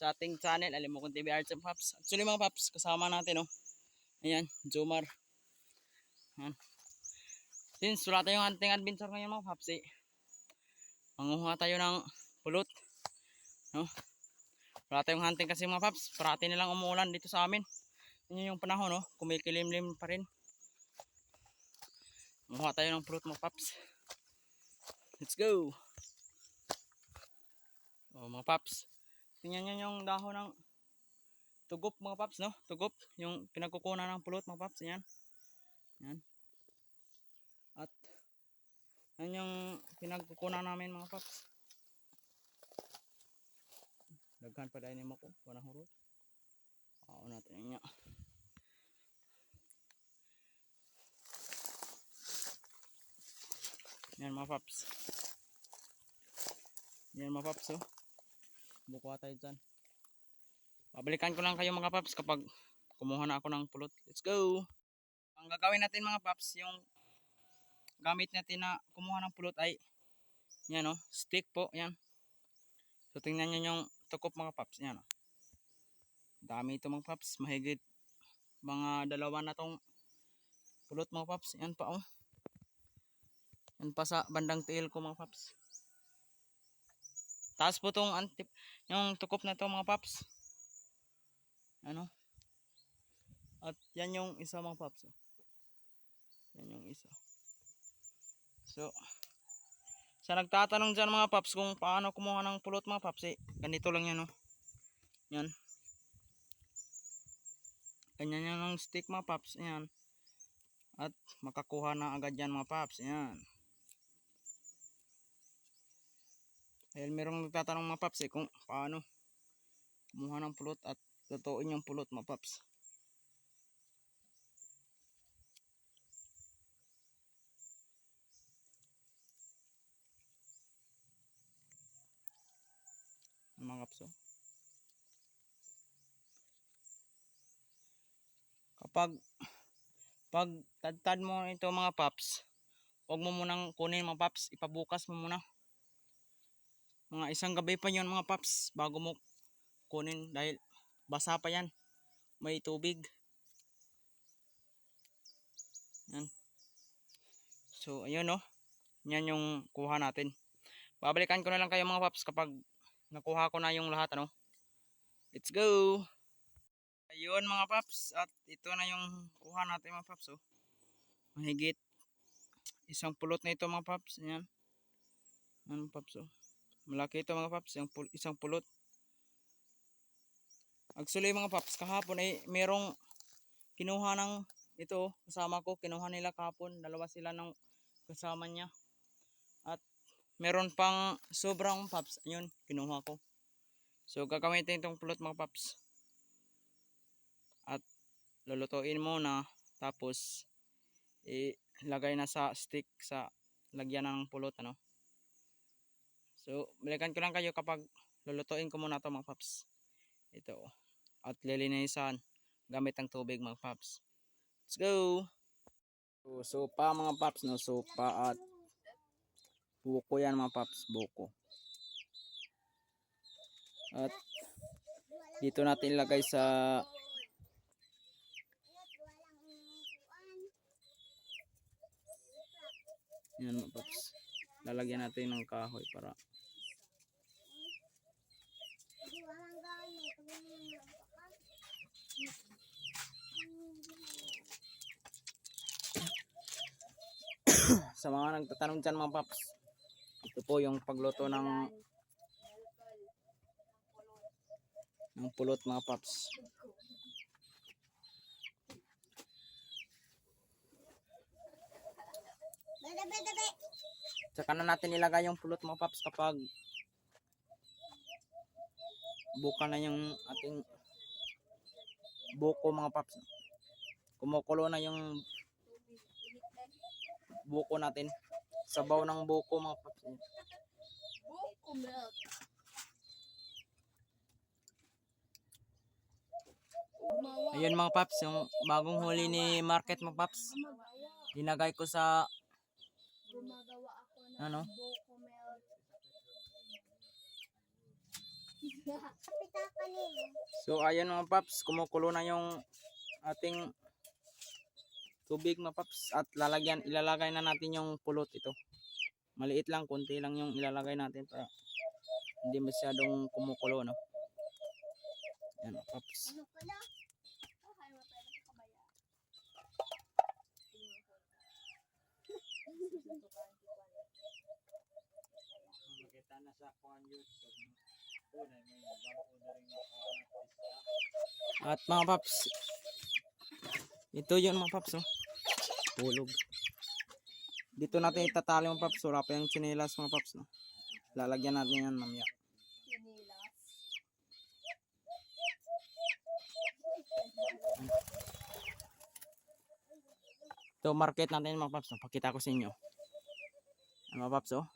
sa ating channel, Alimokon TV Arts and Paps. Actually mga Paps, kasama natin, oh. Ayan, Jomar. Ayan. Since wala tayong hunting adventure ngayon mga Paps, manguha tayo ng pulot, no? Wala tayong hunting kasi mga Paps, parati nilang umuulan dito sa amin. Yun yung panahon, no? Kumikilimlim pa rin. Manguha tayo ng pulot mga Paps. Let's go! Oh, mga Paps, tingnan nyo yung dahon ng tugop mga Paps, no? Tugop, yung pinagkukunan ng pulot mga Paps. Yan. Yan. At yan yung pinagkukunan namin mga Paps. Daghan pa dahil mo ko, wanang hurot. Oo natin niya. Yan mga Paps. Yan mga Paps, oh. Bukuha tayo dyan. Pabalikan ko lang kayo mga Paps kapag kumuha na ako ng pulot. Let's go! Ang gagawin natin mga Paps, yung gamit natin na kumuha ng pulot ay yan, oh, stick po, yan. So tingnan nyo yung tukop mga Paps, yan, oh. Dami ito mga Paps, mahigit mga dalawa na tong pulot mga Paps. Yan pa, oh. Yan pa sa bandang tiil ko mga Paps. Taas po tong antip, yung tukop na to mga Paps. Ano? At yan yung isa mga Paps, oh. Yan yung isa. So sa nagtatanong dyan mga Paps kung paano kumuha ng pulot mga Paps, ganito lang yan, oh. Yan. Ganyan yan ang stick mga Paps. Yan. At makakuha na agad yan mga Paps. Yan. Dahil merong nagtatanong mga Paps kung paano kumuha ng pulot at lutuin yung pulot mga Paps. Mga Paps, oh. Pag tad mo ito mga Paps, huwag mo munang kunin mga Paps, ipabukas mo muna. Mga isang gabi pa yun mga Paps bago mo kunin dahil basa pa yan, may tubig. Yan. So ayun, oh. Yan yung kuha natin. Babalikan ko na lang kayo mga Paps kapag nakuha ko na yung lahat, ano. Let's go! Ayun mga Paps, at ito na yung kuha natin mga Paps, oh. Mahigit isang pulot na ito mga Paps. Ayan. Ano Paps, oh. Malaki ito mga Paps, yung isang pulot. Actually mga Paps, kahapon ay merong kinuha ng ito, oh, kasama ko. Kinuha nila kahapon, dalawa sila ng kasama niya. At meron pang sobrang Paps, ayun, kinuha ko. So gagamitin itong pulot mga Paps. At lulutuin muna, tapos ilagay na sa stick sa lagyan ng pulot, ano. So balikan ko lang kayo kapag lulutuin ko muna ito mga Paps. Ito, at lilinisan gamit ang tubig mga Paps. Let's go! So sopa mga Paps, no, sopa at buko yan mga Paps, buko. At dito natin ilagay sa yan mga Paps. Lalagyan natin ng kahoy para sa mga nagtatanong dyan mga Paps, ito po yung pagluto ng pulot mga Paps. Tsaka na natin ilagay yung pulot mga Paps kapag buka na yung ating buko mga Paps. Kumukulo na yung buko natin. Sabaw ng buko mga Paps. Buko milk. Ayun mga Paps, yung bagong huli ni Market mga Paps. Dinagay ko sa Gumagawa ako ng ano? buko milk. So ayan mga paps, kumukulo na yung ating tubig mga paps at ilalagay na natin yung pulot ito. Maliit lang, konti lang yung ilalagay natin para hindi masyadong kumukulo, no. Yan mga paps. Makita na sa YouTube. At mga paps, ito yun mga paps, oh. Tulog. Dito natin itatali mga paps, wala pa yung tsinelas mga paps, no. Lalagyan natin yan mamaya. Ito market natin mga paps, no. Pakita ko sa inyo. Ano mga paps, oh.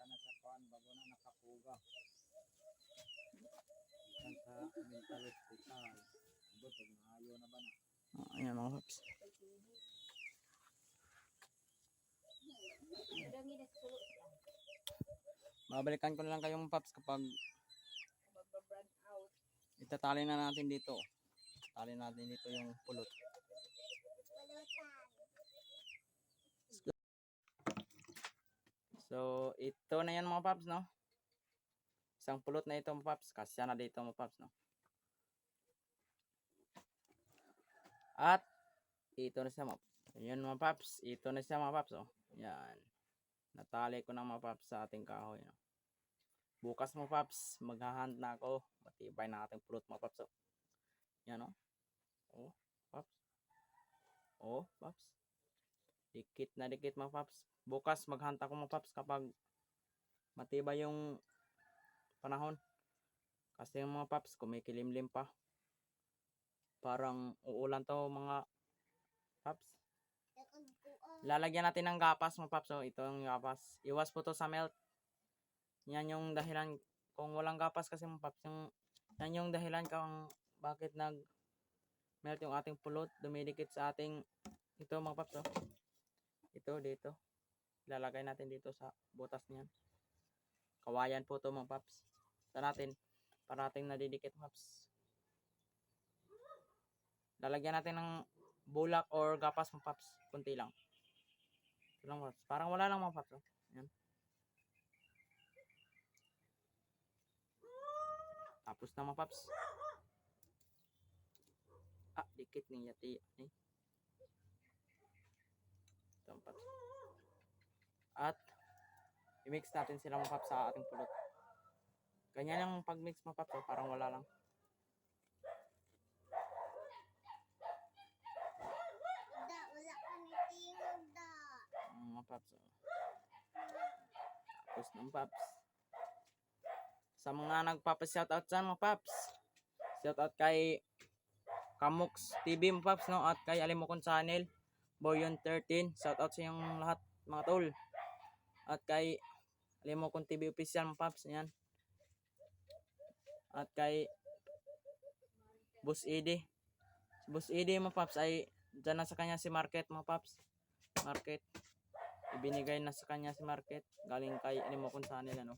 Ayan mga paps. Babalikan ko na lang kayong paps kapag itatali na natin dito. Tali natin dito yung pulot. So ito na yan mga paps, no. Isang pulot na ito mga paps. Kasya na dito mga paps, no. At ito na siya mga paps. Ayan mga paps. Ito na siya mga paps, oh. Yan. Natali ko na mga paps sa ating kahoy, no. Bukas mga paps, maghahand na ako. Matibay na ating pulot mga paps, oh. Yan, oh. Oh, paps. Oh, paps. Dikit na dikit mga paps. Bukas maghahand ako mga paps kapag matibay yung panahon. Kasi yung mga paps, kumikilimlim pa. Parang uulan to mga paps. Lalagyan natin ng gapas mga paps, oh. Ito yung gapas. Iwas po to sa melt. Yan yung dahilan kung walang gapas kasi mga paps, yan yung dahilan kung bakit melt yung ating pulot, dumidikit sa ating ito mga paps, oh. Ito dito. Ilalagay natin dito sa butas niyan. Kawayan po to mga paps. Ito natin para ating nadidikit mga paps. Lalagyan natin ng bulak or gapas mga paps, kunti lang. Ito lang paps. Parang wala lang mga paps, oh. Yan. Tapos na mga paps. Dikit ng yati. Ito mga paps. At i-mix natin sila mga paps sa ating pulot. Ganyan ang pag-mix mga paps, oh. Parang wala lang. Mga paps, oh. Tapos ng paps. Sa mga nagpapa-shoutout dyan mga paps, shoutout kay Kamoks TV mga paps, no? At kay Alimokon Channel, Boyon 13, shoutout sa yung lahat mga tol. At kay Alimokon TV Official mga paps, yan. At kay Boss Edi. Boss Edi mga paps ay dyan na sa kanya si Market mga paps. Market. Ibinigay na sa kanya si Market. Galing kay Alimokon Channel, ano.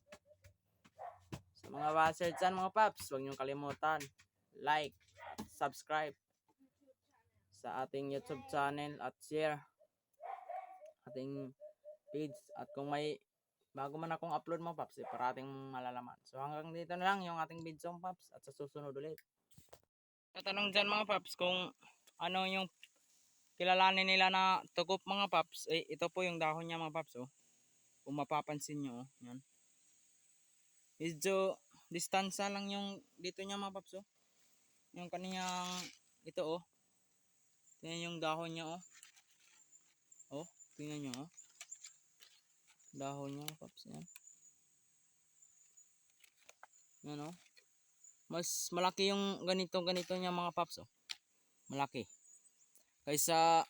Sa mga watchers dyan mga paps, huwag niyong kalimutan like, subscribe sa ating YouTube channel at share ating page. At kung may bago man akong upload mga paps, parating malalaman. So hanggang dito na lang yung ating video mga paps, at sa susunod ulit. Tatanong dyan mga paps kung ano yung kilalanin nila na tugup mga paps. Ito po yung dahon niya mga paps, oh. Kung mapapansin nyo, oh. Yan. Medyo distansya lang yung dito niya mga paps, oh. Yung kaniyang ito, oh. Tingnan yung dahon niya, oh. Oh, tingnan nyo, oh. Dahon niya mga paps, yan. Yan, oh. Mas malaki yung ganito niya mga paps, oh. Malaki kaysa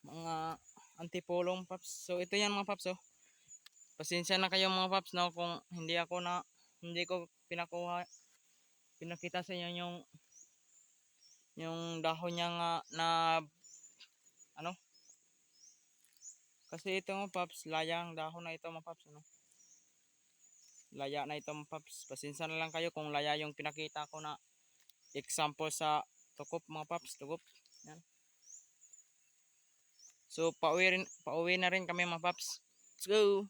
mga antipolong paps. So ito yan mga paps, oh. Pasensya na kayo mga paps, no, kung hindi ko pinakita sa inyo yung dahon niya nga na ano, kasi ito mga paps, layang dahon na ito mga paps, ano. Laya na ito mga paps. Pasensya na lang kayo kung laya yung pinakita ko na example sa tukop mga paps. Tukop. Yan. So pauwi na rin kami mga paps. Let's go!